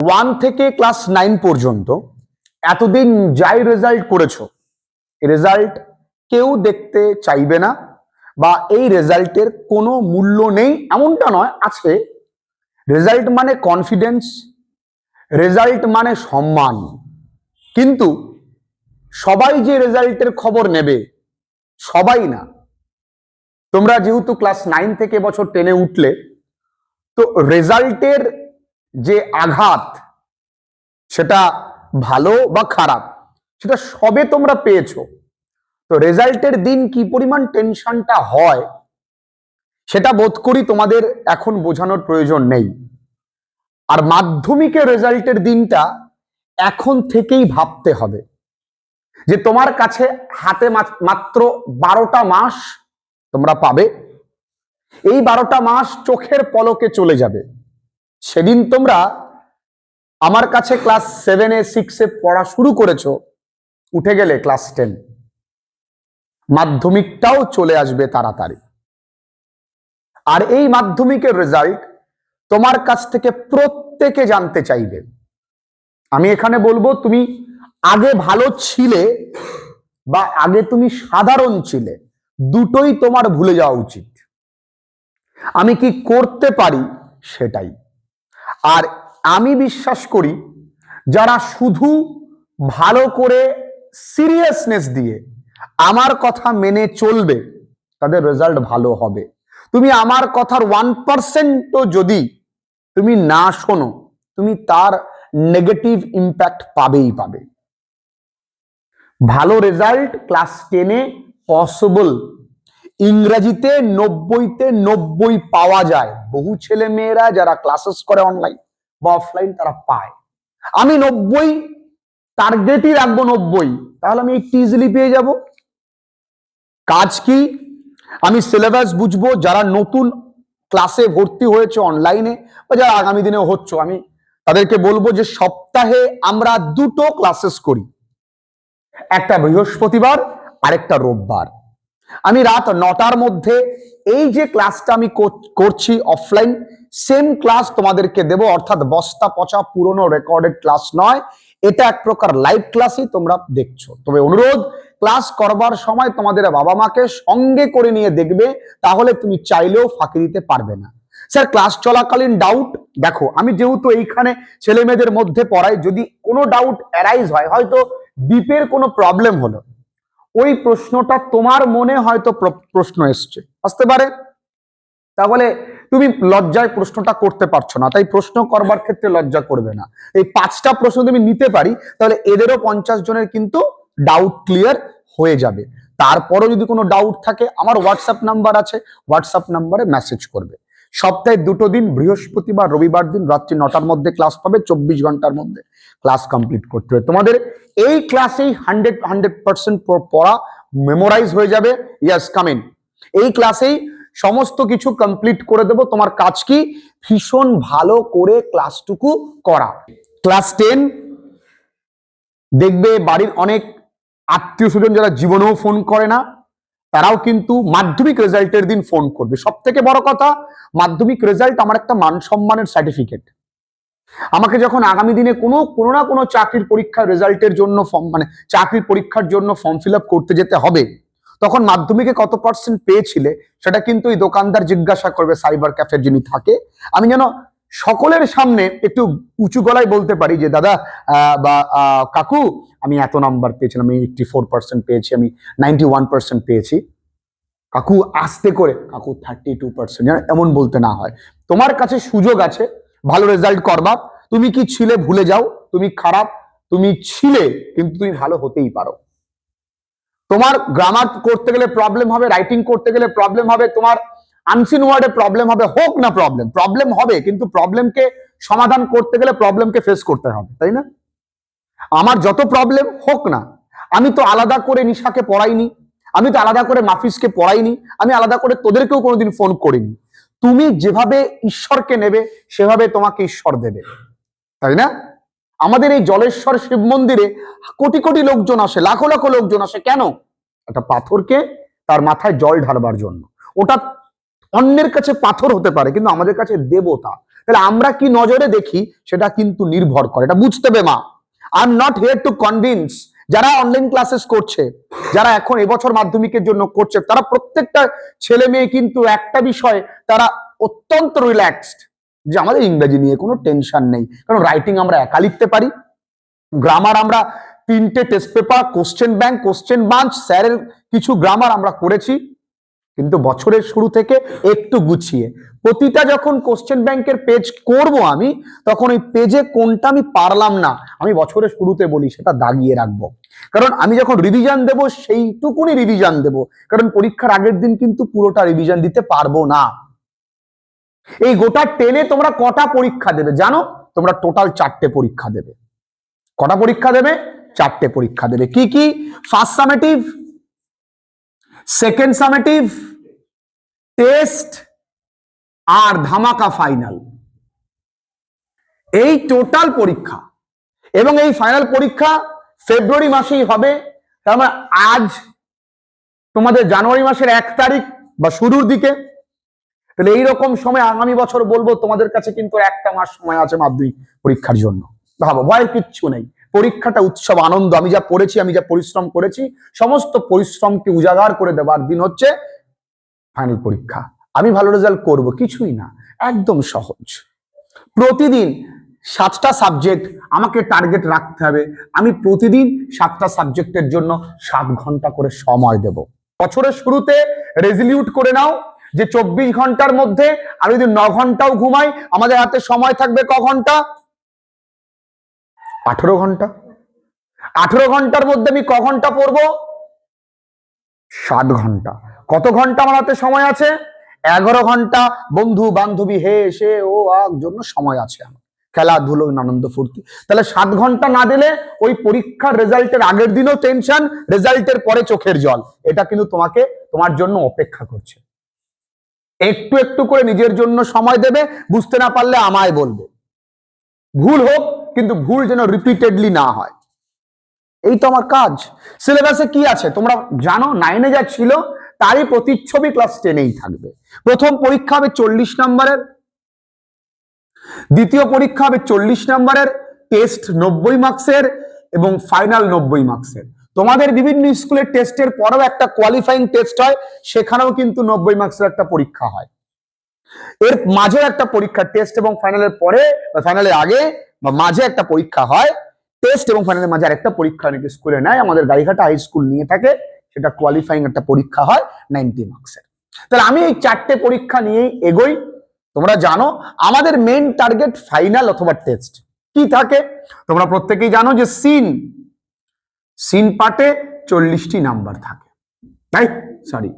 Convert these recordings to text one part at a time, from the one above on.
One থেকে class 9 পর্যন্ত এতদিন যাই রেজাল্ট করেছো, রেজাল্ট কেউ দেখতে চাইবে না বা এই রেজাল্টের কোনো মূল্য নেই এমনটা নয়, আছে। রেজাল্ট মানে কনফিডেন্স, রেজাল্ট মানে সম্মান। কিন্তু সবাই যে রেজাল্টের খবর নেবে, সবাই না। তোমরা যেহেতু ক্লাস 9 থেকে বছর 10-এ উঠলে, তো রেজাল্টের যে আঘাত, সেটা ভালো বা খারাপ, সেটা সবে তোমরা পেয়েছো। তো রেজাল্টের দিন কি পরিমাণ টেনশনটা হয়, সেটা বোধ করি তোমাদের এখন বোঝানোর প্রয়োজন নেই। আর মাধ্যমিকের রেজাল্টের দিনটা এখন থেকেই ভাবতে হবে যে তোমার কাছে হাতে মাত্র 12টা মাস তোমরা পাবে। এই 12টা মাস চোখের পলকে চলে যাবে। সেদিন তোমরা আমার কাছে ক্লাস 7-এ 6-এ পড়া শুরু করেছো, উঠে গেলে ক্লাস 10। মাধ্যমিকটাও চলে আসবে তাড়াতাড়ি। আর এই মাধ্যমিকের রেজাল্ট তোমার কাছ থেকে প্রত্যেকে জানতে চাইবে। আমি এখানে বলবো, তুমি আগে ভালো ছিলে বা আগে তুমি সাধারণ ছিলে, দুটোই তোমার ভুলে যাওয়া উচিত। আমি কি করতে পারি সেটাই। আর আমি বিশ্বাস করি, যারা শুধু ভালো করে সিরিয়াসনেস দিয়ে আমার কথা মেনে চলবে, তাদের রেজাল্ট ভালো হবে। তুমি আমার কথার 1%ও যদি তুমি না শোনো, তুমি তার নেগেটিভ ইম্প্যাক্ট পাবেই পাবে। ভালো রেজাল্ট ক্লাস 10-এ পসিবল। ইংরেজিতে 90-তে 90 পাওয়া যায়। বহু ছেলে মেয়েরা যারা ক্লাসেস করে অনলাইন বা অফলাইন, তারা পায়। আমি 90 টার্গেটই রাখবো, 90, তাহলে আমি ইজিলি পেয়ে যাব। কাজ কি? আমি সিলেবাস বুঝবো। যারা নতুন ক্লাসে ভর্তি হয়েছে অনলাইনে বা যারা আগামী দিনে হচ্ছে, আমি তাদেরকে বলবো যে সপ্তাহে আমরা 2টো ক্লাসেস করি, একটা বৃহস্পতিবার আর একটা রোববার। আমি রাত 9টার মধ্যে এই যে ক্লাসটা আমি করছি অফলাইন, সেম ক্লাস তোমাদেরকে দেব। অর্থাৎ বস্তা পচা পুরনো রেকর্ডেড ক্লাস নয়, এটা এক প্রকার লাইভ ক্লাসই তোমরা দেখছো। তবে অনুরোধ, ক্লাস করবার সময় তোমাদের বাবা মাকে সঙ্গে করে নিয়ে দেখবে, তাহলে তুমি চাইলেও ফাঁকি দিতে পারবে না। স্যার, ক্লাস চলাকালীন ডাউট, দেখো আমি যেহেতু এইখানে ছেলে মেয়েদের মধ্যে পড়াই, যদি কোনো ডাউট অ্যারাইজ হয়, হয়তো ডিপের কোনো প্রবলেম হলো, ওই প্রশ্নটা তোমার মনে হয়তো প্রশ্ন আসতে পারে, তাহলে তুমি লজ্জায় প্রশ্নটা করতে পারছো না, তাই প্রশ্ন করবার ক্ষেত্রে লজ্জা করবে না। এই 5টা প্রশ্ন তুমি নিতে পারি, তাহলে এদেরও 50 জনের কিন্তু ডাউট ক্লিয়ার হয়ে যাবে। তারপরও যদি কোনো ডাউট থাকে, আমার হোয়াটসঅ্যাপ নাম্বার আছে, হোয়াটসঅ্যাপ নাম্বারে মেসেজ করবে। সপ্তাহে 2টো দিন, বৃহস্পতিবার রবিবার দিন রাত্রি 9টার মধ্যে ক্লাস পাবে। 24 ঘন্টার মধ্যে ক্লাস কমপ্লিট করতে হবে তোমাদের। এই ক্লাসেই 100% পড়া মেমোরাইজ হয়ে যাবে। ইয়াস, কামিং। এই ক্লাসেই সমস্ত কিছু কমপ্লিট করে দেব। তোমার কাজ কি? ভীষণ ভালো করে ক্লাসটুকু করা। ক্লাস 10 দেখবে বাড়ির অনেক আত্মীয় স্বজন যারা জীবনেও ফোন করে না, তারাও কিন্তু মাধ্যমিক রেজাল্টের দিন ফোন করবে। সব থেকে বড় কথা, মাধ্যমিক রেজাল্ট আমার একটা মান সম্মানের সার্টিফিকেট। আমাকে যখন আগামী দিনে কোনো না কোনো চাকরির পরীক্ষার রেজাল্টের জন্য চাকরির পরীক্ষার জন্য ফর্ম ফিল আপ করতে যেতে হবে, তখন মাধ্যমিকে কত পার্সেন্ট পেয়েছিলে সেটা কিন্তু এই দোকানদার জিজ্ঞাসা করবে, সাইবার ক্যাফের যিনি থাকে। আমি যেন সকলের সামনে একটু উঁচু গলায় বলতে পারি যে দাদা বা কাকু, আমি এত নাম্বার পেয়েছিলাম, আমি 84% পেয়েছি, আমি 91% পেয়েছি। কাকু আস্তে করে, কাকু 32%, এমন বলতে না হয়। তোমার কাছে সুযোগ আছে ভালো রেজাল্ট করবা। তুমি কি ছিলে ভুলে যাও, তুমি খারাপ, তুমি ছিলে, কিন্তু তুমি ভালো হতেই পারো। তোমার গ্রামার করতে গেলে প্রবলেম হবে, রাইটিং করতে গেলে প্রবলেম হবে, তোমার আনসিন ওয়ার্ডে প্রবলেম হবে, হোক না প্রবলেম হবে, কিন্তু প্রবলেমকে সমাধান করতে গেলে প্রবলেমকে ফেস করতে হবে, তাই না? আমার যত প্রবলেম হোক না, আমি তো আলাদা করে নিশাকে পড়াইনি, আমি তো আলাদা করে মাফিজকে পড়াইনি, আমি আলাদা করে তোদেরকেও কোনোদিন ফোন করিনি। তুমি যেভাবে ঈশ্বরকে নেবে, সেভাবে তোমাকে ঈশ্বর দেবে, তাই না? আমাদের এই জলেশ্বর শিব মন্দিরে কোটি কোটি লোকজন আসে, লাখো লাখো লোকজন আসে। কেন? একটা পাথরকে তার মাথায় জল ঢালবার জন্য। ওটা অন্যের কাছে পাথর হতে পারে, কিন্তু আমাদের কাছে দেবতা। তাহলে আমরা কি নজরে দেখি সেটা কিন্তু নির্ভর করে, এটা বুঝতে হবে মা। I am not here to convince যারা অনলাইন ক্লাসেস করছে, যারা এখন এবছর মাধ্যমিকের জন্য করছে, তারা প্রত্যেকটা ছেলে মেয়ে কিন্তু একটা বিষয় তারা অত্যন্ত রিল্যাক্সড যে আমাদের ইংরেজি নিয়ে কোনো টেনশন নেই, কারণ রাইটিং আমরা একা লিখতে পারি, গ্রামার আমরা 3টে test paper, question bank, question bunch, স্যারের কিছু গ্রামার আমরা করেছি, কিন্তু বছরের শুরু থেকে একটু গুছিয়ে প্রতিটা যখন কোশ্চেন ব্যাংকের পেজ করব আমি, তখন ওই পেজে কোনটা আমি পারলাম না আমি বছরের শুরুতে বলি সেটা দাগিয়ে রাখবো, কারণ আমি যখন রিভিশন দেব সেইটুকুনি রিভিশন দেব, কারণ পরীক্ষার আগের দিন কিন্তু পুরোটা রিভিশন দিতে পারবো না। এই গোটা 10-এ তোমরা কটা পরীক্ষা দেবে জানো? তোমরা টোটাল 4টে পরীক্ষা দেবে। কটা পরীক্ষা দেবে? 4টে পরীক্ষা দেবে। কি কি? First summative, second summative, test আর ধামাকা ফাইনাল, এই টোটাল পরীক্ষা। এবং এই ফাইনাল পরীক্ষা ফেব্রুয়ারি মাসেই হবে। তার মানে আজ তোমাদের জানুয়ারি মাসের 1 তারিখ বা শুরুর দিকে, তাহলে এইরকম সময় আগামী বছর বলবো তোমাদের কাছে কিন্তু 1টা মাস সময় আছে মাধ্যমিক পরীক্ষার জন্য। ভাবো, ভয়ের কিচ্ছু নেই, পরীক্ষাটা উৎসব, আনন্দ। আমি যা পড়েছি, আমি যা পরিশ্রম করেছি, সমস্ত পরিশ্রমকে উজাগার করে দেবার দিন হচ্ছে ফাইনাল পরীক্ষা। আমি ভালো রেজাল্ট করব কিছুই না, একদম সহজ। প্রতিদিন 7টা সাবজেক্ট আমাকে টার্গেট রাখতে হবে। আমি প্রতিদিন 7টা সাবজেক্টের জন্য 7 ঘন্টা করে সময় দেব। বছরের শুরুতে রেজলিউট করে নাও যে 24 ঘন্টার মধ্যে আমি যদি 9 ঘন্টাও ঘুমাই, আমাদের হাতে সময় থাকবে ক ঘন্টা? 18 ঘন্টা। 18 ঘন্টার মধ্যে আমি ক ঘন্টা পড়বো? 7 ঘন্টা। কত ঘন্টা আমার হাতে সময় আছে? 11 ঘন্টা বন্ধু বান্ধবী হে সে ও জন্য সময় আছে আমার, খেলাধুলো, আনন্দ ফুর্তি। তাহলে 7 ঘন্টা না দিলে ওই পরীক্ষার রেজাল্টের আগের দিনও টেনশন, রেজাল্টের পরে চোখের জল। এটা কিন্তু তোমাকে তোমার জন্য অপেক্ষা করছে। একটু একটু করে নিজের জন্য সময় দেবে, বুঝতে না পারলে আমায় বলবে, ভুল হোক কিন্তু ভুল যেন রিপিটেডলি না হয়, এই তো আমার কাজ। সিলেবাসে কি আছে তোমরা জানো, 9-এ যা ছিল তারই প্রতিচ্ছবি ক্লাস 10-এই থাকবে। প্রথম পরীক্ষা হবে 40 নম্বরের, দ্বিতীয় পরীক্ষা হবে 40 নম্বরের, টেস্ট 90 মার্কসের এবং ফাইনাল 90 মার্কসের। তোমাদের বিভিন্ন স্কুলের টেস্টের পরেও একটা কোয়ালিফাইং টেস্ট হয়, সেখানেও কিন্তু 90 মার্কসের একটা পরীক্ষা হয়। এর মাঝে একটা পরীক্ষা, টেস্ট এবং ফাইনালের পরে বা ফাইনালের আগে বা মাঝে একটা পরীক্ষা হয়। টেস্ট এবং ফাইনালের মাঝে আরেকটা পরীক্ষা অনেক স্কুলে নেয়, আমাদের গাইঘাটা হাই স্কুল নিয়ে থাকে, সেটা কোয়ালিফাইং একটা পরীক্ষা হয় 90 মার্কসের। তাহলে আমি এই 4টে পরীক্ষা নিয়েই এগোই। তোমরা জানো আমাদের মেইন টার্গেট ফাইনাল অথবা টেস্ট। কি থাকে তোমরা প্রত্যেকেই জানো যে সিন পার্টে 40টি নাম্বার থাকে, তাই সরি,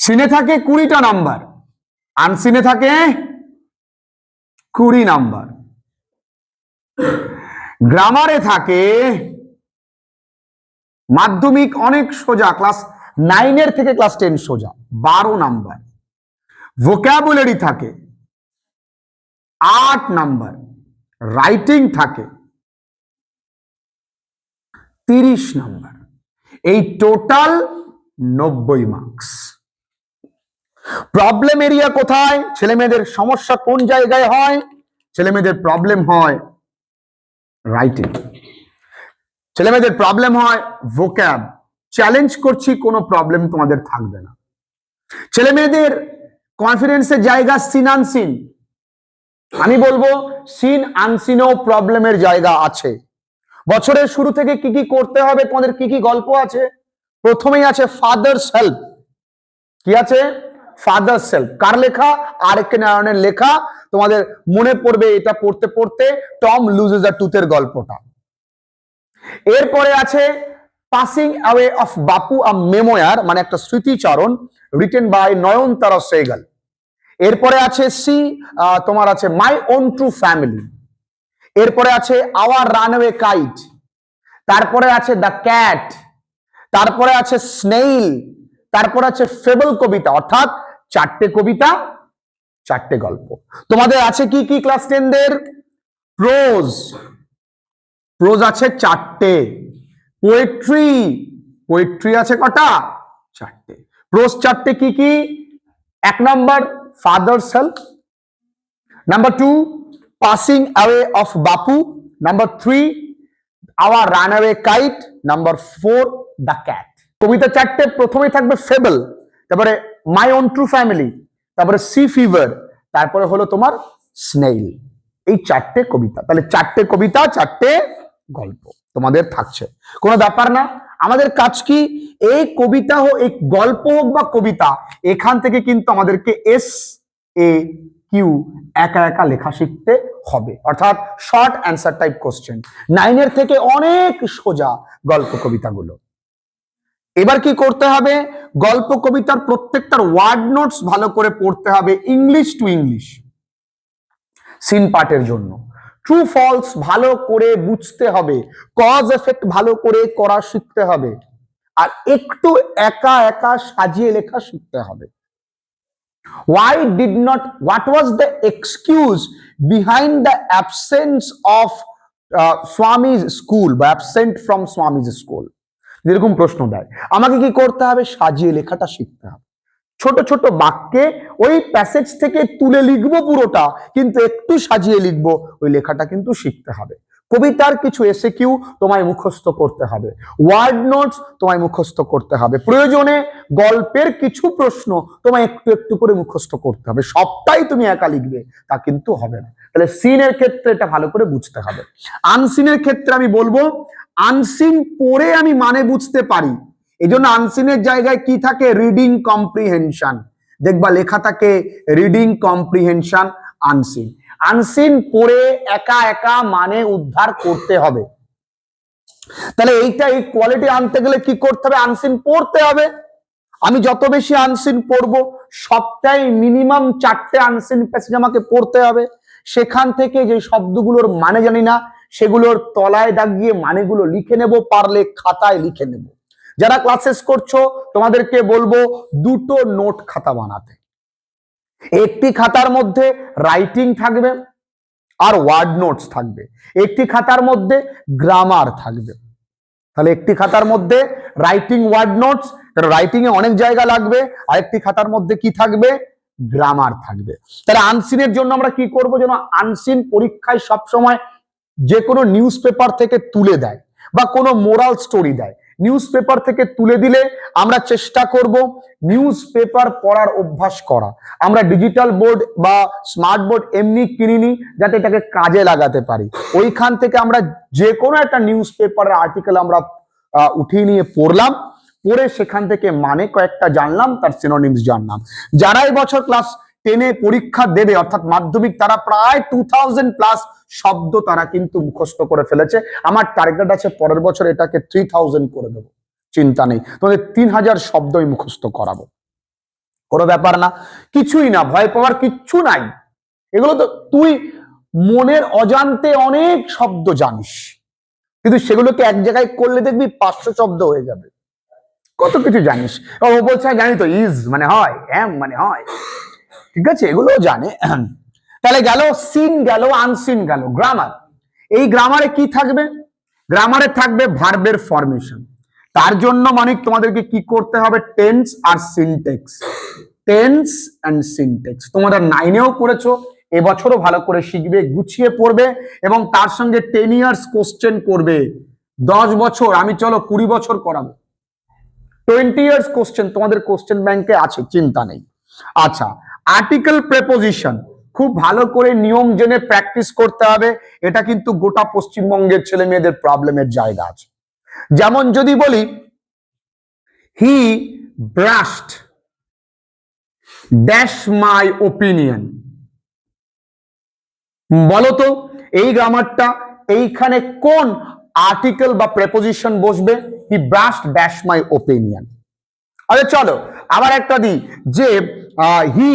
সিনে থাকে 20টা নাম্বার, আনসিনে থাকে 20 নাম্বার, গ্রামারে থাকে মাধ্যমিক অনেক সোজা, ক্লাস 9-এর থেকে ক্লাস 10 সোজা, 12 নাম্বার, ভোকাবুলারি থাকে 8 নাম্বার, রাইটিং থাকে 30 নাম্বার, এই টোটাল 90 মার্কস। প্রবলেম এরিয়া কোথায়? ছেলে মেয়েদের সমস্যা কোন জায়গায় হয়? ছেলে মেয়েদের প্রবলেম হয় রাইটিং, ছেলে মেয়েদের প্রবলেম হয় ভোক্যাব। চ্যালেঞ্জ করছি, কোনো প্রবলেম তোমাদের থাকবে না। ছেলে মেয়েদের কনফিডেন্সের জায়গা সিন আনসিন, আমি বলবো সিন আনসিনও প্রবলেমের জায়গা আছে। বছরের শুরু থেকে কি কি করতে হবে, তোমাদের কি কি গল্প আছে? প্রথমেই আছে ফাদার্স হেল্প। কি আছে? Father's help. কার লেখা? আর.কে নারায়ণের লেখা। তোমাদের মনে পড়বে এটা পড়তে পড়তে টম লুজেস আ টুথের গল্পটা। এরপরে আছে পাসিং অ্যাওয়ে অফ বাপু আ মেমোয়ার, মানে একটা স্মৃতিচারণ, রিটেন বাই নয়নতারা সেহগাল। এরপরে আছে তোমার আছে মাই ওন ট্রু ফ্যামিলি। এরপরে আছে আওয়ার রানওয়ে কাইট। তারপরে আছে দ্য ক্যাট। তারপরে আছে স্নেইল। তারপরে আছে ফেবল কবিতা, অর্থাৎ 4টে কবিতা 4টে গল্প। তোমাদের আছে কি কি ক্লাস 10-দের? প্রোজ, প্রোজ আছে 4টে। পোয়েট্রি আছে কটা? 4টে। প্রোজ 4টে। কি কি? 1 number father's help, number 2, passing away of Bapu. Number 3, our runaway kite. Number 4, the cat. কবিতা চারটে, প্রথমেই থাকবে ফেবল, তারপরে মাই ওন ট্রু ফ্যামিলি, তারপরে সি ফিভার, তারপরে হলো তোমার স্নেইল। এই চারটে কবিতা, তাহলে চারটে কবিতা, চারটে গল্প তোমাদের থাকছে, কোনো ব্যাপার না। আমাদের কাজ কি, এই কবিতা হোক, এই গল্প হোক বা কবিতা, এখান থেকে কিন্তু আমাদেরকে এস এ কিউ একা একা লেখা শিখতে হবে, অর্থাৎ শর্ট অ্যান্সার টাইপ কোশ্চেন। 9 থেকে অনেক সোজা গল্প কবিতাগুলো। এবার কি করতে হবে, গল্প কবিতার প্রত্যেকটার ওয়ার্ড নোটস ভালো করে পড়তে হবে, ইংলিশ টু ইংলিশ, সিন পার্টের জন্য। ট্রু ফলস ভালো করে বুঝতে হবে, কজ এফেক্ট ভালো করে করা শিখতে হবে, আর একটু একা একা সাজিয়ে লেখা শিখতে হবে। Why did not, what was the excuse behind the absence of Swami's school বা absent from Swami's school? যেরকম প্রশ্ন দেয়, আমাকে কি করতে হবে, সাজিয়ে লেখাটা শিখতে হবে। ছোট ছোট বাক্যে ওই প্যাসেজ থেকে তুলে লিখবো পুরোটা, কিন্তু একটু সাজিয়ে লিখবো, ওই লেখাটা কিন্তু শিখতে হবে। কবিতার কিছু এসএকিউ তোমায় মুখস্থ করতে হবে, ওয়ার্ড নোটস তোমায় মুখস্থ করতে হবে, প্রয়োজনে গল্পের কিছু প্রশ্ন তোমায় একটু একটু করে মুখস্থ করতে হবে। সবটাই তুমি একা লিখবে তা কিন্তু হবে না। তাহলে সিনের ক্ষেত্রে এটা ভালো করে বুঝতে হবে। আনসিনের ক্ষেত্রে আমি বলবো, আনসিন পড়ে আমি মানে বুঝতে পারি, এই জন্য আনসিনের জায়গায় কি থাকে, রিডিং কম্প্রিহেনশন। দেখবা লেখা থাকে রিডিং কম্প্রিহেনশন আনসিন। আনসিন পড়ে একা একা মানে উদ্ধার করতে হবে। তাহলে এইটা, এই কোয়ালিটি আনতে গেলে কি করতে হবে, আনসিন পড়তে হবে। আমি যত বেশি আনসিন পড়বো, সপ্তাহে মিনিমাম 4টে আনসিন প্যাসেজ আমাকে পড়তে হবে। সেখান থেকে যে শব্দগুলোর মানে জানি না, সেগুলোর তলায় দাগিয়ে মানেগুলো লিখে নেব, পারলে খাতায় লিখে নেব। যারা ক্লাসেস করছো তোমাদেরকে বলবো 2টো নোট খাতা বানাতে, একটি খাতার মধ্যে রাইটিং থাকবে আর ওয়ার্ড নোটস থাকবে, একটি খাতার মধ্যে গ্রামার থাকবে। তাহলে একটি খাতার মধ্যে রাইটিং, ওয়ার্ড নোটস, রাইটিং এ অনেক জায়গা লাগবে, আরেকটি খাতার মধ্যে কি থাকবে, গ্রামার থাকবে। তাহলে আনসিনের জন্য আমরা কি করব, যেন আনসিন পরীক্ষায় সবসময় যে কোনো নিউজ পেপার থেকে তুলে দেয় বা কোনো মোরাল স্টোরি দেয়, নিউজ পেপার থেকে তুলে দিলে আমরা চেষ্টা করব নিউজ পেপার পড়ার অভ্যাস করা। আমরা ডিজিটাল বোর্ড বা স্মার্ট বোর্ড এমনি কিনিনি যাতে এটাকে কাজে লাগাতে পারি, ওইখান থেকে আমরা যে কোনো একটা নিউজ পেপারের আর্টিকেল আমরা উঠিয়ে নিয়ে পড়লাম, পড়ে সেখান থেকে মানে কয়েকটা জানলাম, তার সিনোনিমস জানলাম। যারা এই বছর ক্লাস 10-এ পরীক্ষা দেবে অর্থাৎ মাধ্যমিক, তারা প্রায় 2000+ শব্দ তারা কিন্তু মুখস্থ করে ফেলেছে। আমার টার্গেট আছে পরের বছর এটাকে 3000 করে দেবো, চিন্তা নেই, তোমাদের 3000 শব্দই মুখস্থ করাবো, কোনো ব্যাপার না, কিছুই না, ভয় পাওয়ার কিচ্ছু নাই। এগুলো তো তুই মনের অজান্তে অনেক শব্দ জানিস, কিন্তু সেগুলোকে এক জায়গায় করলে দেখবি 500 শব্দ হয়ে যাবে, কত কিছু জানিস। ও বলছে জানি তো, ইজ মানে হয়, এম মানে হয়, ঠিক আছে, এগুলো জানে। তাহলে গেল সিন, গেল আনসিন, গেল গ্রামার। এই গ্রামারে কি থাকবে, গ্রামারে থাকবে ভার্বের ফরমেশন। তার জন্য মানে তোমাদেরকে কি করতে হবে, টেন্স আর সিনটেক্স, টেন্স এন্ড সিনটেক্স। তোমরা 9-এও করেছো, এবছরও ভালো করে শিখবে, গুছিয়ে পড়বে, এবং তার সঙ্গে 10 ইয়ার্স কোশ্চেন করবে। 10 বছর, আমি চলো 20 বছর করাবো, 20 ইয়ার্স কোশ্চেন তোমাদের কোশ্চেন ব্যাংকে আছে, চিন্তা নেই। আচ্ছা, আর্টিকেল প্রেপোজিশন খুব ভালো করে নিয়ম জেনে প্র্যাকটিস করতে হবে, এটা কিন্তু গোটা পশ্চিমবঙ্গের ছেলে মেয়েদের প্রবলেমের জায়গা আছে। যেমন যদি বলি হি ব্রাশড ড্যাশ মাই ওপিনিয়ন, বলতো এই গ্রামারটা, এইখানে কোন আর্টিকেল বা প্রেপোজিশন বসবে, হি ব্রাশড ড্যাশ মাই ওপিনিয়ন। আরে চলো আবার একটা দিই, যে হি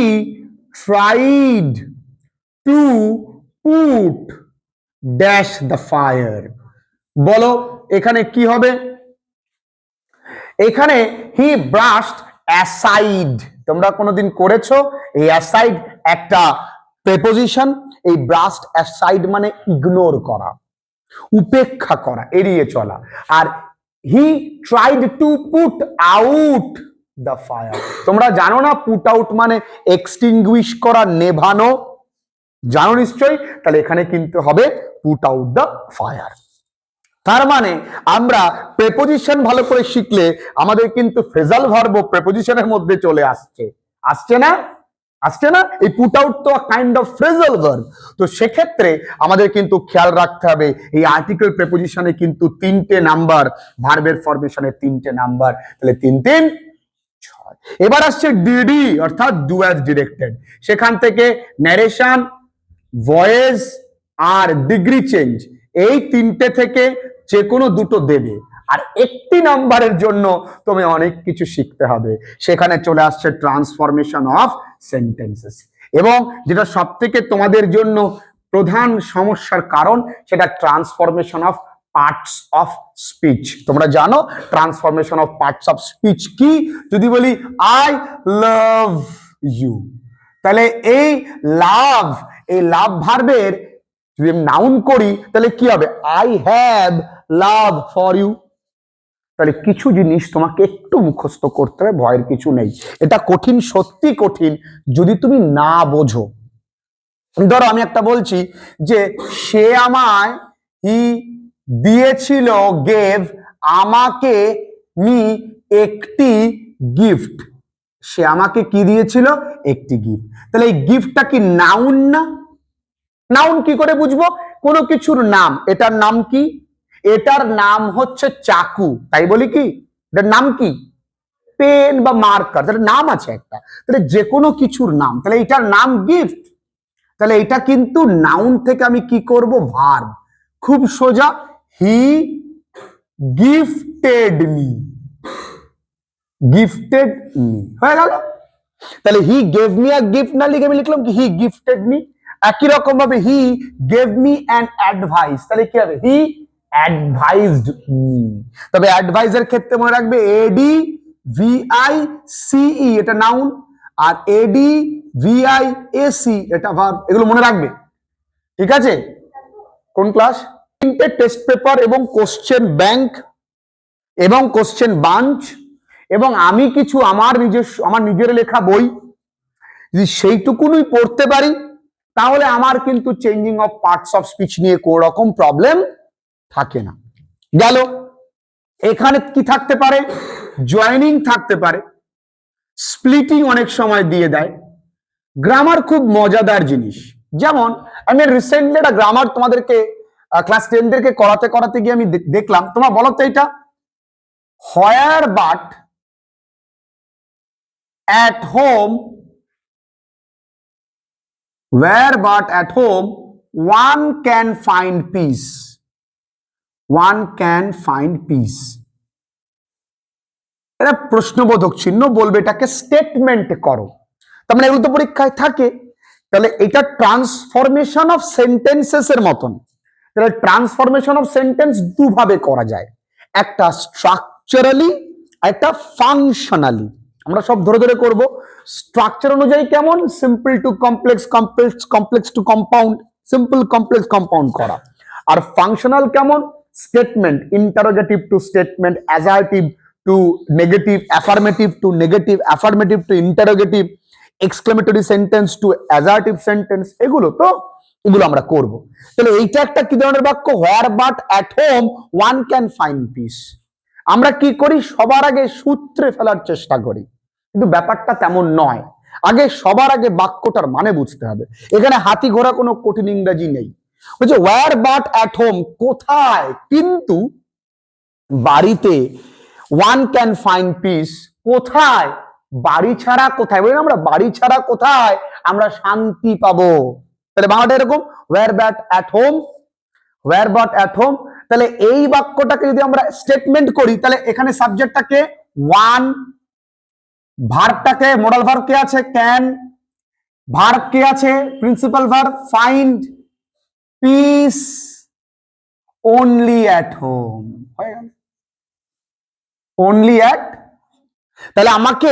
tried to put dash the fire, বলো এখানে কি হবে, এখানে হি ব্রাশড অ্যাসাইড, তোমরা কোনোদিন করেছো, এই অ্যাসাইড একটা প্রেপোজিশন, এই ব্রাশড অ্যাসাইড মানে ইগনোর করা, উপেক্ষা করা, এড়িয়ে চলা। আর he tried to put out the fire, তোমরা জানো না পুট আউট মানে এক্সটিংগুইশ করা, নেভানো, জানো নিশ্চয়ই, তাহলে এখানে কিন্তু হবে পুট আউট দ্য ফায়ার। তার মানে আমরা প্রেপোজিশন ভালো করে শিখলে আমাদের কিন্তু ফ্রেজাল ভার্ব প্রেপোজিশনের মধ্যে চলে আসছে, আসছে না? আসছে না? এই পুট আউট তো কাইন্ড অফ ফ্রেজাল ভার্ব। তো সেক্ষেত্রে আমাদের কিন্তু খেয়াল রাখতে হবে এই আর্টিকেল প্রেপোজিশনে কিন্তু 3টে নাম্বার, ভার্বের ফরমেশনে 3টে নাম্বার, তাহলে 3 3 6। এবার আসছে ডিডি অর্থাৎ ডু অ্যাজ ডিরেক্টেড। সেখান থেকে ন্যারেশন, ভয়েস আর ডিগ্রি চেঞ্জ, এই 3টে থেকে যে কোনো দুটো দেবে। আর একটি নাম্বারের জন্য তুমি অনেক কিছু শিখতে হবে, সেখানে চলে আসছে ট্রান্সফরমেশন অফ সেন্টেন্সেস। এবং যেটা সব থেকে তোমাদের জন্য প্রধান সমস্যার কারণ, সেটা transformation of parts of speech. তোমরা জানো transformation of parts of speech কি? যদি বলি আই লাভ ইউ, তাহলে এই লাভ, এই লাভ ভার্বের যদি নাউন করি তাহলে কি হবে? I have love for you. তাহলে কিছু জিনিস তোমাকে একটু মুখস্থ করতে হবে, ভয়ের কিছু নেই। এটা কঠিন, সত্যি কঠিন যদি তুমি না বোঝো। ধরো আমি একটা বলছি যে সে আমায় হি দিয়েছিল, গেভ আমাকে মি একটি গিফট। সে আমাকে কি দিয়েছিল? একটি গিফট। তাহলে এই গিফটটা কি নাউন না? নাউন কি করে বুঝবো? কোনো কিছুর নাম, এটার নাম কি? এটার নাম হচ্ছে চাকু, তাই বলি কি? এটার নাম কি? পেন বা মার্কার, তাহলে নাম আছে একটা। তাহলে যে কোনো কিছুর নাম, তাহলে এটার নাম গিফট। তাহলে এটা কিন্তু নাউন থেকে আমি কি করব? ভার্ব। খুব সোজা, হি গিফটেড মি, গিফটেড মি হয়ে গেল। তাহলে he gave me a gift না লিখে আমি লিখলাম কি হি গিফটেড মি। একই রকম ভাবে he gave me an advice, তাহলে কি হবে? He advised me. তবে অ্যাডভাইসের ক্ষেত্রে মনে রাখবে এডি ভিআই সিই এটা নাউন, আর এডি ভিআই এসি এটা ভার্ব। এগুলো মনে রাখবে, ঠিক আছে? কোন ক্লাস? 3টে টেস্ট পেপার এবং কোশ্চেন ব্যাংক এবং কোশ্চেন বাঞ্চ, এবং আমি কিছু আমার নিজের লেখা বই, যদি সেইটুকুনই পড়তে পারি তাহলে আমার কিন্তু changing of parts of speech নিয়ে কোনো রকম প্রবলেম থাকে না। গেল। এখানে কি থাকতে পারে? জয়েনিং থাকতে পারে, স্প্লিটিং অনেক সময় দিয়ে দেয়। গ্রামার খুব মজাদার জিনিস। যেমন আমি রিসেন্টলি একটা গ্রামার তোমাদেরকে ক্লাস 10 করাতে করাতে গিয়ে আমি দেখলাম। তোমরা বলো তো এটা, হোয়ার but at home, where but at home one can find peace, one can find peace। এটা প্রশ্নবোধক চিহ্ন, বলবে এটাকে স্টেটমেন্ট করো। তার মানে এগুলো তো পরীক্ষায় থাকে। তাহলে এটা ট্রান্সফরমেশন অফ সেন্টেন্সেস এর মতন। তাহলে ট্রান্সফরমেশন অফ সেন্টেন্স দুভাবে করা যায়, একটা স্ট্রাকচারালি, একটা ফাংশনালি। আমরা সব ধরে ধরে করব। স্ট্রাকচার অনুযায়ী কেমন? Simple to complex, complex complex to compound, simple complex compound করা। আর ফাংশনাল কেমন? Statement, interrogative to statement, assertive to negative, affirmative to negative, affirmative to interrogative, exclamatory sentence to assertive sentence. এগুলো আমরা করব। তাহলে এইটা একটা কি ধরনের বাক্য? Where but at home one can find peace. আমরা কি করি? সবার আগে সূত্রে ফেলার চেষ্টা করি, কিন্তু ব্যাপারটা তেমন নয়। আগে সবার আগে বাক্যটার মানে বুঝতে হবে। এখানে হাতি ঘোড়া কোনো কঠিন ইংরেজি নেই। বলছে হোয়ার বাট অ্যাট হোম, কোথায় কিন্তু বাড়িতে, ওয়ান ক্যান ফাইন্ড পিস, কোথায়? বাড়ি ছাড়া কোথায়? বলি না আমরা, বাড়ি ছাড়া কোথায় আমরা শান্তি পাবো। তাহলে বাংলাটা এরকম, where but at home, where but at home. তাহলে এই বাক্যটাকে যদি আমরা স্টেটমেন্ট করি, তাহলে এখানে সাবজেক্টটাকে ওয়ান, ভার্বটাকে, মোডাল ভার্ব কে আছে? ক্যান, ভার্ব কে আছে? Principal verb, find peace only at home. হয়ে গেল, অনলি অ্যাট। তাহলে আমাকে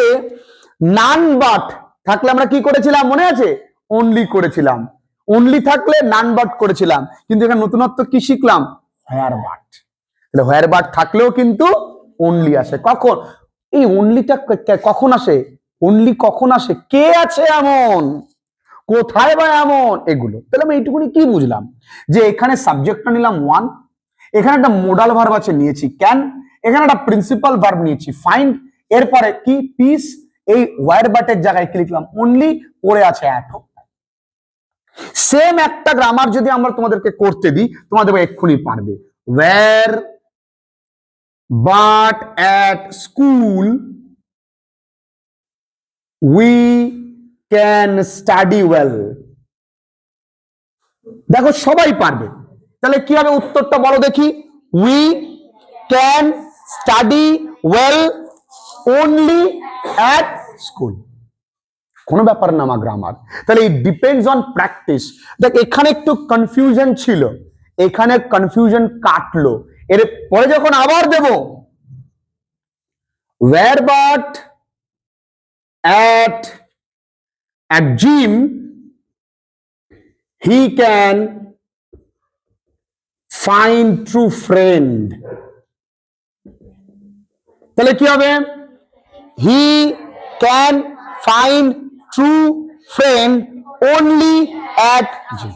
নান বাট থাকলে আমরা কি করেছিলাম মনে আছে? অনলি করেছিলাম। অনলি থাকলে নান বাট করেছিলাম, কিন্তু এখানে নতুনত্ব কি শিখলাম? হোয়ার বাট। তাহলে হোয়ার বাট থাকলেও কিন্তু অনলি আসে। কখন? এই অনলিটা কখন আসে? অনলি কখন আসে? কে আছে এমন? কোথায় বা এমন, এগুলো। তাহলে আমি এইটুকুনি কি বুঝলাম, যে এখানে সাবজেক্টটা নিলাম ওয়ান, এখানে একটা মোডাল ভার্ব আছে নিয়েছি ক্যান, এখানে একটা প্রিন্সিপাল ভার্ব নিয়েছি ফাইন্ড, এরপরে কি পিস, এই ওয়ার বাটের জায়গায় কি লিখলাম অনলি, পড়ে আছে অ্যাট। সেম একটা গ্রামার যদি আমরা তোমাদেরকে করতে দিই, তোমাদের এক্ষুনি পারবে। Where but at school we can study well. দেখো সবাই পারবে। তাহলে কি হবে উত্তরটা বলো দেখি, we can study well only at school. কোনো ব্যাপার না মা গ্রামার। তাহলে ইট ডিপেন্ডস অন প্র্যাকটিস। দেখ এখানে একটু কনফিউশন ছিল, এখানে কনফিউশন কাটলো, এর পরে যখন আবার দেব where but at gym he can find true friend, তাহলে কি হবে, he can find true friend only at gym.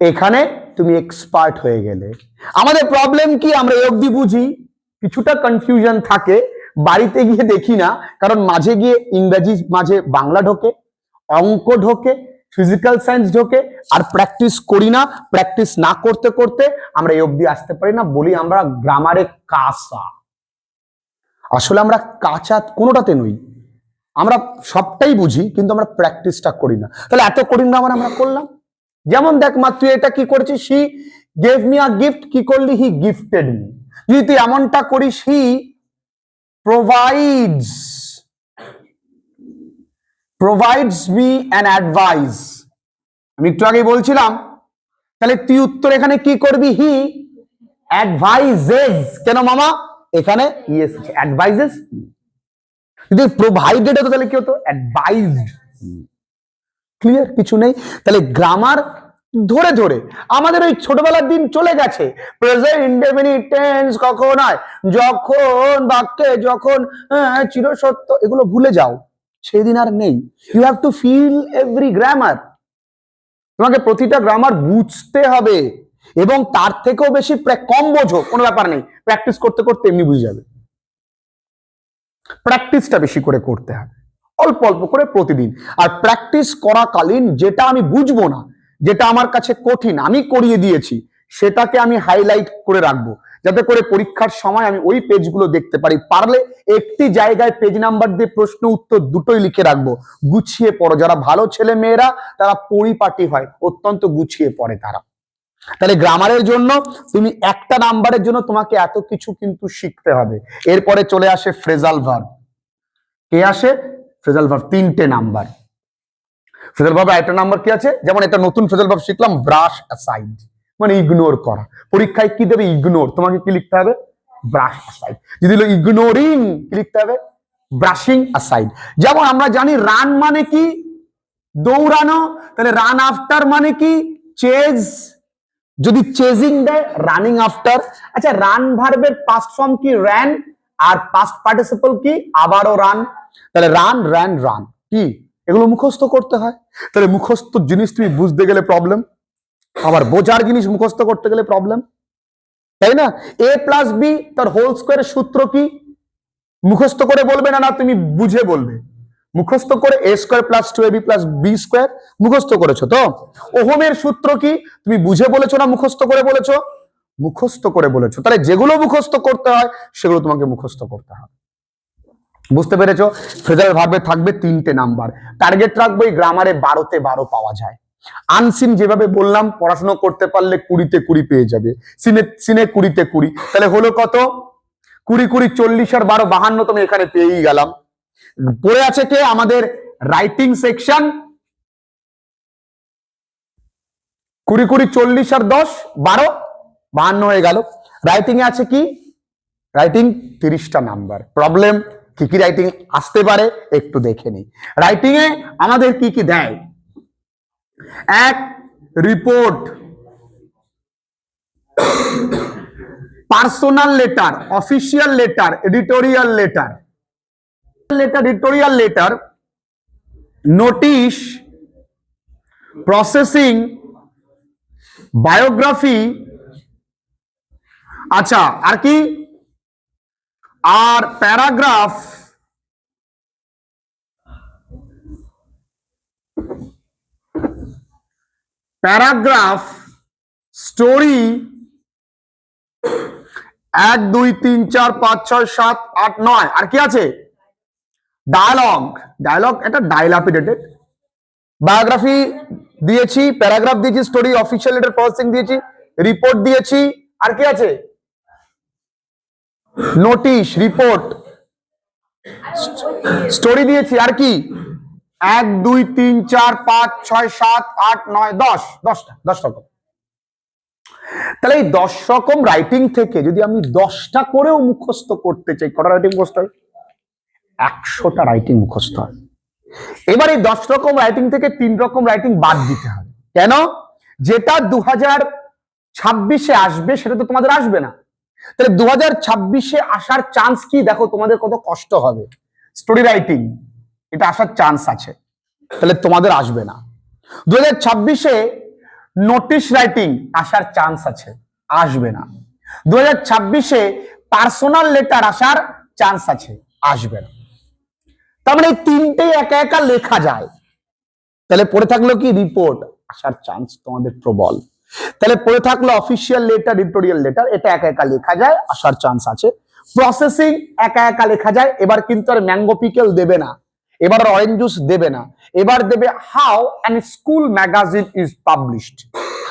এখানে তুমি এক্সপার্ট হয়ে গেলে। আমাদের প্রবলেম কি, আমরা এই অবধি বুঝি, কিছুটা কনফিউশন থাকে, বাড়িতে গিয়ে দেখি না, কারণ মাঝে গিয়ে ইংরেজি, মাঝে বাংলা ঢোকে, অঙ্ক ঢোকে, ফিজিক্যাল সায়েন্স ঢোকে, আর প্র্যাকটিস করি না। প্র্যাকটিস না করতে করতে আমরা এই অবধি আসতে পারি না, বলি আমরা গ্রামারে কাঁচা। আসলে আমরা কাঁচা কোনোটাতে নই, আমরা সবটাই বুঝি, কিন্তু আমরা প্র্যাকটিসটা করি না। তাহলে এত কঠিন গ্রামার আমরা করলাম। যেমন দেখ মা, তুই এটা কি করেছিস, he gave me a gift, কি করলি, হি গিফটেড মি। যদি তুই এমনটা করিস, হি প্রোভাইডস মি অ্যান অ্যাডভাইস, আমি একটু আগে বলছিলাম। তাহলে তুই উত্তর এখানে কি করবি, হি অ্যাডভাইজেস। কেন মামা, এখানে ইয়েস অ্যাডভাইজেস। যদি প্রোভাইডেড হতো তাহলে কি হতো, অ্যাডভাইজড। ক্লিয়ার, কিছু নেই। তাহলে গ্রামার ধরে ধরে আমাদের ওই ছোটবেলার দিন চলে গেছে। প্রেজেন্ট ইনডেফিনিট টেন্স কখন হয়, যখন বাক্যে যখন চিরসত্য, এগুলো ভুলে যাও, সেদিন আর নেই। You have to fill every grammar. তোমাকে প্রতিটা গ্রামার বুঝতে হবে, এবং তার থেকেও বেশি কম বোঝো কোনো ব্যাপার নেই, প্র্যাকটিস করতে করতে এমনি বুঝে যাবে। প্র্যাকটিসটা বেশি করে করতে হবে, অল্প অল্প করে প্রতিদিন। আর প্র্যাকটিস করাকালীন যেটা আমি বুঝবো না, যেটা আমার কাছে কঠিন, আমি করিয়ে দিয়েছি, সেটাকে আমি হাইলাইট করে রাখবো, যাতে করে পরীক্ষার সময় আমি ওই পেজগুলো দেখতে পারি। পারলে একটি জায়গায় পেজ নাম্বার দিয়ে প্রশ্ন উত্তর দুটোই লিখে রাখবো। গুছিয়ে পড়ো, যারা ভালো ছেলে মেয়েরা তারা পরিপাটি হয়, অত্যন্ত গুছিয়ে পড়ে তারা। তাহলে গ্রামারের জন্য তুমি একটা নাম্বারের জন্য তোমাকে এত কিছু কিন্তু শিখতে হবে। এরপরে চলে আসে ফ্রেজাল ভার্ব। কে আসে, ফ্রেজাল ভার্ব, 3টে নাম্বার। ফ্রেজাল ভার্বে একটা নাম্বার কি আছে, যেমন একটা নতুন ফ্রেজাল ভার্ব শিখলাম, ব্রাশ অ্যাসাইড, মানে ইগনোর করা। পরীক্ষায় কি দেবে, ইগনোর, তোমাকে কি লিখতে হবে, ব্রাশ অ্যাসাইড। যদি ইগনোরিং, কি লিখতে হবে, ব্রাশিং অ্যাসাইড। যেমন আমরা জানি রান মানে কি, দৌড়ানো, তাহলে রান আফটার মানে কি, চেজ। যদি চেজিং দেয়, রানিং আফটার। আচ্ছা, রান ভার্বের পাস্ট ফর্ম কি, র্যান, আর পাস্ট পার্টিসিপল কি, আবারও রান। তাহলে রান, র্যান, রান কি, এগুলো মুখস্থ করতে হয়। তাহলে মুখস্থ জিনিস তুমি বুঝতে গেলে প্রবলেম, আবার বোঝার জিনিস মুখস্থ করতে গেলে প্রবলেম, তাই না? এ প্লাস বি তার হোল স্কোয়ারের সূত্র কি, মুখস্থ করে বলবে না, না তুমি বুঝে বলবে। মুখস্থ করে a square plus 2ab plus b square, মুখস্থ করেছো তো। ওহমের সূত্র কি, তুমি বুঝে বলেছো না মুখস্থ করে বলেছো, মুখস্থ করে বলেছো। তাহলে যেগুলো মুখস্থ করতে হয় সেগুলো তোমাকে মুখস্থ করতে হবে। বুঝতে পেরেছো? ফ্রেজাল ভার্বে থাকবে 3টে নাম্বার। টার্গেট রাখবো এই গ্রামারে 12তে 12 পাওয়া যায়। আনসিন যেভাবে বললাম, পড়াশোনা করতে পারলে 20তে 20 পেয়ে যাবে। সিনে 20তে 20, তাহলে হলো কত, 20 20 40 আর 12 52, তুমি এখানে পেয়েই গেলাম। পড়ে আছে কে, আমাদের রাইটিং সেকশন, 20 20 40 আর 10 12 52 হয়ে গেল। রাইটিং এ আছে কি, রাইটিং 30টা নাম্বার। প্রবলেম কি কি রাইটিং আসতে পারে একটু দেখে নিই। রাইটিং এ আমাদের কি কি দেয়, এক, report, personal letter, official letter, editorial letter, editorial letter, notice, processing, biography, আচ্ছা আর কি, আর প্যারাগ্রাফ, স্টোরি, 1 2 3 4 5 6 7 8 9, আর কি আছে, ডায়ালগ এটা ডাইলাপিডেটেড, বায়োগ্রাফি দিয়েছি, প্যারাগ্রাফ দিয়েছি, স্টোরি, অফিসিয়াল লেটার, প্রসেসিং দিয়েছি, রিপোর্ট দিয়েছি, আর কি আছে, নোটিশ, রিপোর্ট, স্টোরি দিয়েছি, আর কি 1 2 3 4 5 6 7 8 9 10, 10 রকম। তাহলে এই 10 রকম রাইটিং থেকে যদি আমি 10টা করেও মুখস্থ করতে চাই, কটা রাইটিং মুখস্থ হয়? 100টা রাইটিং মুখস্থ হয়। এবার এই 10 রকম রাইটিং থেকে 3 রকম রাইটিং বাদ দিতে হবে। কেন? যেটা 2026-এ আসবে সেটা তো তোমাদের আসবে না। তাহলে 2026-এ আসার চান্স কি? দেখো তোমাদের কত কষ্ট হবে। স্টোরি রাইটিং এটা আসার চান্স আছে, তাহলে তোমাদের আসবে না। 2026-এ নোটিশ রাইটিং আসার চান্স আছে, আসবে না। 2026-এ পার্সোনাল লেটার আসার চান্স আছে, আসবে না। তার মানে এই তিনটেই একা একা লেখা যায়। তাহলে পড়ে থাকলো কি? রিপোর্ট, আসার চান্স তোমাদের প্রবল। তাহলে পড়ে থাকলো অফিসিয়াল লেটার, এডিটোরিয়াল লেটার, এটা একা একা লেখা যায়, আসার চান্স আছে। প্রসেসিং একা একা লেখা যায়। এবার কিন্তু আর ম্যাঙ্গো পিকেল দেবে না, এবার আর অরেঞ্জ জুস দেবে না, এবার দেবে how an school magazine is published,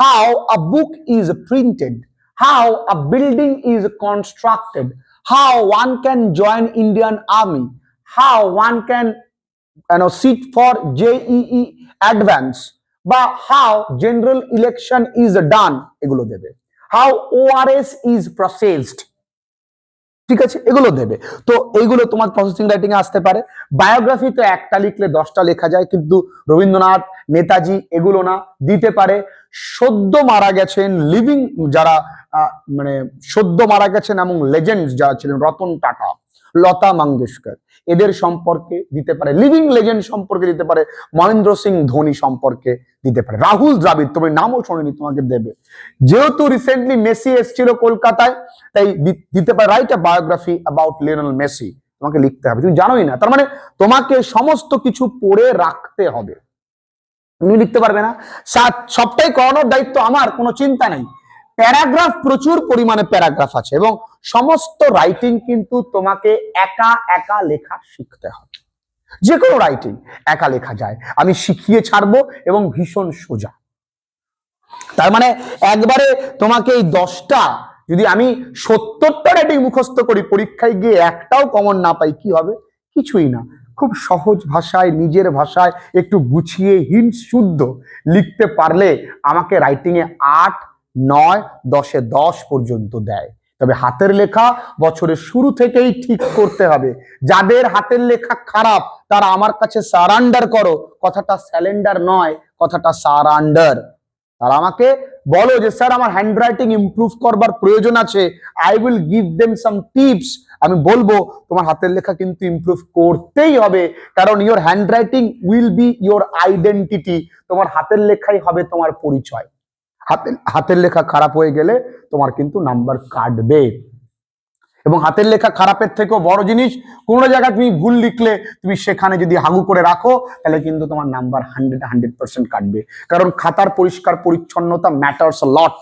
how a book is printed, how a building is constructed, how one can join Indian army, how one can sit for JEE advance, বা how general election is done, এগুলো দেবে। how ORS is processed, ঠিক আছে, এগুলো দেবে। তো এইগুলো তোমার প্রসেসিং রাইটিং এ আসতে পারে। বায়োগ্রাফি তো একটা লিখলে 10টা লেখা যায়, কিন্তু রবীন্দ্রনাথ, নেতাজি এগুলো না, দিতে পারে সদ্য মারা গেছেন লিভিং যারা, মানে সদ্য মারা গেছেন এবং লেজেন্ডস যারা ছিলেন, রতন টাটা, লতা মঙ্গেশকর, এদের সম্পর্কে দিতে পারে, লিভিং লেজেন্ড সম্পর্কে দিতে পারে, মহেন্দ্র সিং ধোনি সম্পর্কে দিতে পারে, রাহুল দ্রাবিড়, তুমি নামও শোনেনি, তোমাকে দেবে। যেহেতু রিসেন্টলি মেসি এসেছিল কলকাতায়, তাই দিতে পারে write a biography about Lionel Messi, তোমাকে লিখতে হবে, তুমি জানোই না। তার মানে তোমাকে সমস্ত কিছু পড়ে রাখতে হবে, তুমি লিখতে পারবে না। সবটাই করানোর দায়িত্ব আমার, কোনো চিন্তা নেই। প্যারাগ্রাফ, প্রচুর পরিমাণে প্যারাগ্রাফ আছে, এবং সমস্ত রাইটিং কিন্তু তোমাকে একা একা লেখা শিখতে হবে। যে কোনো রাইটিং একা লেখা যায়, আমি শিখিয়ে ছাড়বো, এবং ভীষণ সোজা। তার মানে একবারে তোমাকে এই 10টা, যদি আমি 70টা রাইটিং মুখস্থ করি, পরীক্ষায় গিয়ে একটাও কমন না পাই, কি হবে? কিছুই না। খুব সহজ ভাষায়, নিজের ভাষায় একটু গুছিয়ে হিন্ট শুদ্ধ লিখতে পারলে আমাকে রাইটিং এ 8 9 10-এ 10 পর্যন্ত দেয়। তবে হাতের লেখা বছরের শুরু থেকেই ঠিক করতে হবে। যাদের হাতের লেখা খারাপ তারা আমার কাছে সারান্ডার করো, কথাটা স্যালেন্ডার নয়, কথাটা সারান্ডার। তারা আমাকে বলো যে স্যার আমার হ্যান্ডরাইটিং ইমপ্রুভ করবার প্রয়োজন আছে, I will give them some tips. আমি বলবো তোমার হাতের লেখা কিন্তু ইমপ্রুভ করতেই হবে, কারণ your handwriting will be your identity. তোমার হাতের লেখাই হবে তোমার পরিচয়। হাতের লেখা খারাপ হয়ে গেলে তোমার কিন্তু নাম্বার কাটবে। এবং হাতের লেখা খারাপের থেকেও বড় জিনিস, কোনো জায়গায় তুমি ভুল লিখলে তুমি সেখানে যদি হাগু করে রাখো, তাহলে কিন্তু তোমার নাম্বার 100% কাটবে, কারণ খাতার পরিষ্কার পরিচ্ছন্নতা ম্যাটার্স আ লট।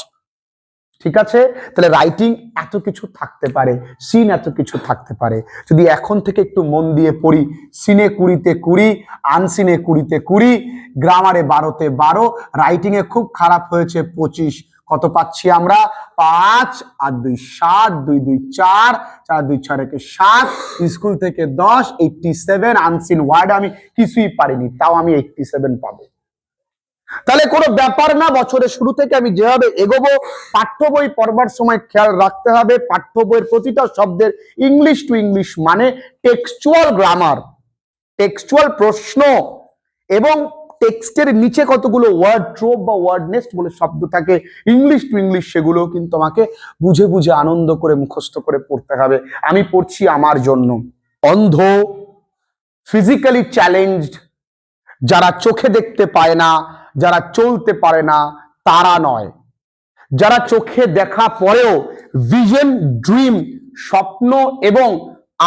ঠিক আছে? তাহলে রাইটিং এত কিছু থাকতে পারে, সিন এত কিছু থাকতে পারে। যদি এখন থেকে একটু মন দিয়ে পড়ি, সিনে 20-তে 20, আনসিনে 20-তে 20, গ্রামারে 12-তে 12, রাইটিং এ খুব খারাপ হয়েছে 25। কত পাচ্ছি আমরা? 5 আর 2 7, 2 2 4, 4 2 6 রেখে 7, স্কুল থেকে 10, 87। আনসিন ওয়ার্ড আমি কিছুই পারিনি, তাও আমি 87 পাবো। তাহলে কোনো ব্যাপার না, বছরের শুরু থেকে আমি যেভাবে এগোবো, পাঠ্য বই পড়বার সময় খেয়াল রাখতে হবে পাঠ্য বইয়ের প্রতিটা শব্দের ইংলিশ টু ইংলিশ মানে, টেক্সচুয়াল গ্রামার, টেক্সচুয়াল প্রশ্ন, এবং টেক্সটের নিচে কতগুলো ওয়ার্ড ট্রোপ বা ওয়ার্ড নেস্ট বলে শব্দ থাকে ইংলিশ টু ইংলিশ, সেগুলো কিন্তু আমাকে বুঝে বুঝে আনন্দ করে মুখস্থ করে পড়তে হবে। আমি পড়ছি আমার জন্য, অন্ধ, ফিজিক্যালি চ্যালেঞ্জড, যারা চোখে দেখতে পায় না, যারা চলতে পারে না তারা নয়, যারা চোখে দেখা পরেও ভিশন, ড্রিম, স্বপ্ন এবং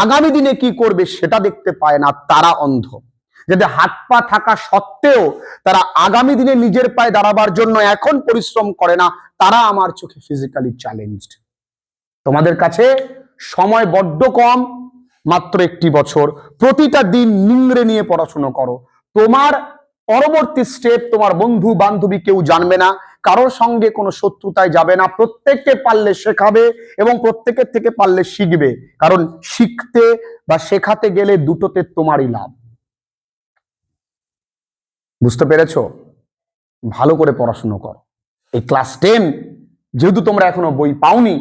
আগামী দিনে কি করবে সেটা দেখতে পায় না তারা অন্ধ। যাদের হাত পা থাকা সত্ত্বেও তারা আগামী দিনে নিজের পায়ে দাঁড়াবার জন্য এখন পরিশ্রম করে না, তারা আমার চোখে ফিজিক্যালি চ্যালেঞ্জড। তোমাদের কাছে সময় বড্ড কম, মাত্র 1 বছর। প্রতিটা দিন নিংড়ে নিয়ে পড়াশুনো করো। তোমার পরবর্তী স্টেপ তোমার বন্ধু বান্ধবী কেউ জানবে না, কারোর সঙ্গে কোনো শত্রুতায় যাবে না, প্রত্যেককে পারলে শেখাবে এবং প্রত্যেকের থেকে পারলে শিখবে, কারণ শিখতে বা শেখাতে গেলে দুটোতে তোমারই লাভ। বুঝতে পেরেছো? ভালো করে পড়াশুনো করো। এই ক্লাস 10 যেহেতু তোমরা এখনো বই পাওনি,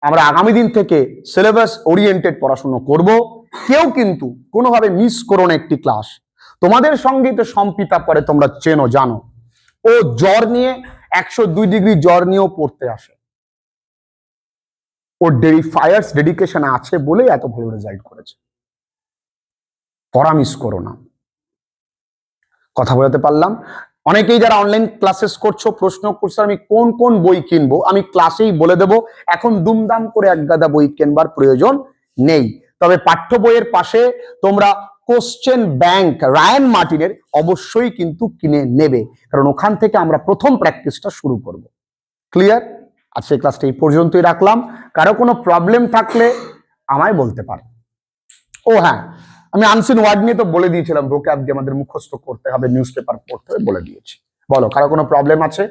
আমরা আগামী দিন থেকে সিলেবাস ওরিয়েন্টেড পড়াশুনো করব। কেউ কিন্তু কোনোভাবে মিস করো না একটি ক্লাস। তোমাদের সঙ্গে তো সম্পিতা পড়ে, তোমরা চেনো, জানো। ও জ্বর নিয়ে 102 ডিগ্রি জ্বর নিয়েও পড়তে আসে। ওর ফায়ার্স ডেডিকেশন আছে বলে এত ভালো রেজাল্ট করেছে। পড়া মিস করো না। কথা বলতে পারলাম? অনেকেই যারা অনলাইন ক্লাসেস করছো প্রশ্ন করছো আমি কোন কোন বই কিনবো, আমি ক্লাসেই বলে দেব। এখন দুমদাম করে এক গাদা বই কেনবার প্রয়োজন নেই, তবে পাঠ্য বইয়ের পাশে তোমরা কোশ্চেন ব্যাংক রায়ান মার্টিনের অবশ্যই কিন্তু কিনে নেবে, কারণ ওখান থেকে আমরা প্রথম প্র্যাকটিসটা শুরু করব। ক্লিয়ার? আজকে ক্লাসটা এই পর্যন্তই রাখলাম। কারো কোনো প্রবলেম থাকলে আমায় বলতে পারো। ও হ্যাঁ, আমি আনসিন ওয়ার্ড নিয়ে তো বলে দিয়েছিলাম, ভোক্যাব দিয়ে আমাদের মুখস্থ করতে হবে, নিউজ পেপার পড়তে হবে, বলে দিয়েছি। বলো, কারো কোনো প্রবলেম আছে?